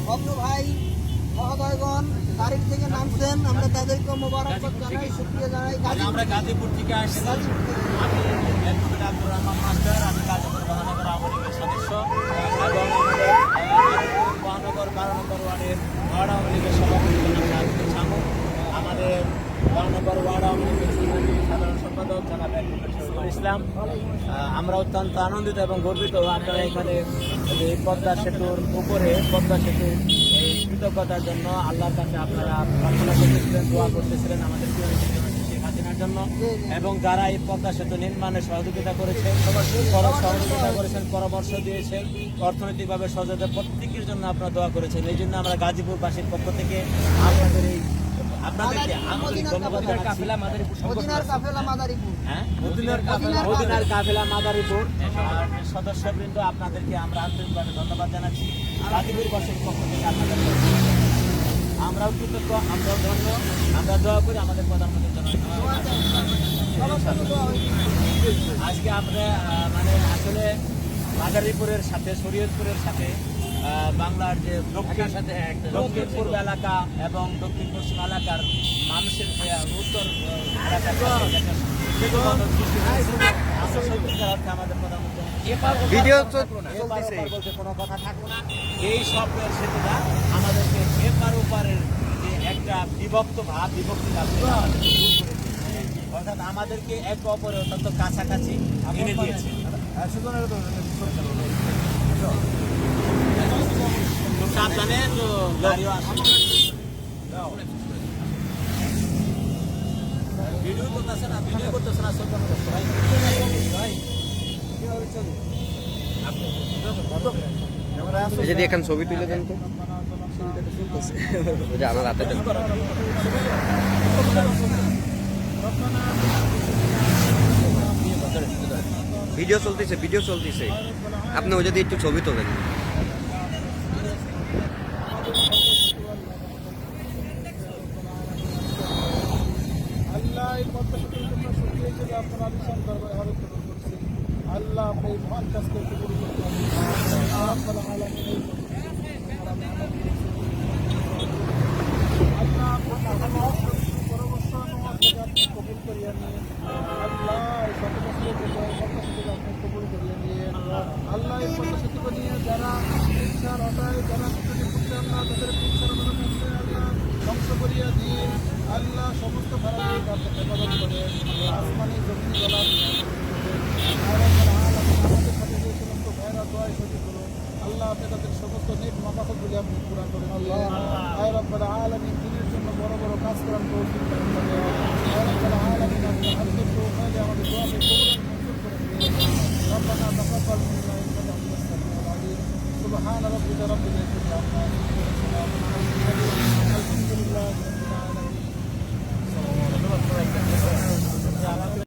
ভগ্ন ভাই মহোদয়গণ তারিখ থেকে নামছেন, আমরা তাদেরকে মোবারকবাদ জানাই, শুকরিয়া জানাই। আমরা গাজীপুর থেকে আসছি। আমি অ্যাডভোকেট আব্দুর রহমান মাস্টার, আমি গাজীপুর মহানগর আওয়ামী লীগের সদস্য এবং মহানগর 12 নম্বর ওয়ার্ডের ওয়ার্ড আওয়ামী লীগের সভাপতি ছামু, আমাদের 12 নম্বর ওয়ার্ড আওয়ামী লীগের সাধারণ সম্পাদক জনাব অ্যাডভোকেট শহীদুল ইসলাম। আমরা অত্যন্ত আনন্দিত এবং গর্বিত আপনারা এখানে এই পদ্মা সেতুর উপরে পদ্মা সেতুর এই কৃতজ্ঞতার জন্য আল্লাহর কাছে আপনারা প্রার্থনা করতেছিলেন, দোয়া করতেছিলেন আমাদের শেখ হাসিনার জন্য, এবং যারা এই পদ্মা সেতু নির্মাণে সহযোগিতা করেছে, পরামর্শ দিয়েছে, অর্থনৈতিকভাবে সহযোগিতা প্রত্যেকের জন্য আপনারা দোয়া করেছেন। এই জন্য আমরা গাজীপুরবাসীর পক্ষ থেকে আপনাদের এই আপনাদেরকে আন্তরিক ধন্যবাদ জানাচ্ছি। মদিনার কাফেলা মাদারীপুর সদস্যবৃন্দ, আপনাদেরকে আমরা আন্তরিকভাবে ধন্যবাদ জানাচ্ছি। গাজীপুরবাসীর পক্ষ থেকে আপনাদের আমরাও কৃতজ্ঞ, আমরাও ধন্য। আমরা দোয়া করি আমাদের প্রধানমন্ত্রীর জন্য। আজকে আমরা মানে আসলে মাদারীপুরের সাথে শরীয়তপুরের সাথে বাংলার যে দক্ষিণ পূর্ব এলাকা এবং দক্ষিণ পশ্চিম এলাকার মানুষের উত্তর এলাকার আমাদের বলতে কোনো কথা থাকবো না। এই স্বপ্নের সেতুটা আমাদেরকে এপার ওপারের যে একটা বিভক্তি ভাব অর্থাৎ আমাদেরকে একে অপরের অত্যন্ত কাছাকাছি এনে দিয়েছে। সাবধানে তো গাড়িও আসে। ভিডিও করতেছে না, যদি এখানে ছবি তুলে দেন তো আমার হাতে ভিডিও চলতেছে আপনি ওই যদি একটু ছবি তোলেন। আল্লাহ আমরা এই মহান কাজকে কবুল পরামর্শ আপনি কবুল করিয়া নিয়ে আল্লাহ এই আপনি কবুল করিয়া নিয়ে আল্লাহ এই পদ্মা নিয়ে যারা ইচ্ছার হটায় যারা করছেন না তাদের ইচ্ছার আল্লাহ ধ্বংস করিয়া দিয়ে আল্লাহ সমস্ত ভারতের হেফাজত করে আসমানি জমিন জলার আল্লাহ আপনি তাদের সমস্ত নেক মামাফতগুলি আপনি পূরণ করেন। আল্লাহ আয় রব্বুল আলামিন দিনের জন্য বড় বড় কাজ করার তৌফিক দান করেন। আয় রব্বুল আলামিন আপনি হাতের তৌফিকে আমাদের দোয়াকে কবুল মঞ্জুর করে দিন। রব্বানা তাকাব্বাল মিন্না ইন্নাকা আনতাস সামিউল আলিম। সুবহান রাব্বিকা রাব্বিল ইজ্জাতি আম্মা ইয়াসিফুন।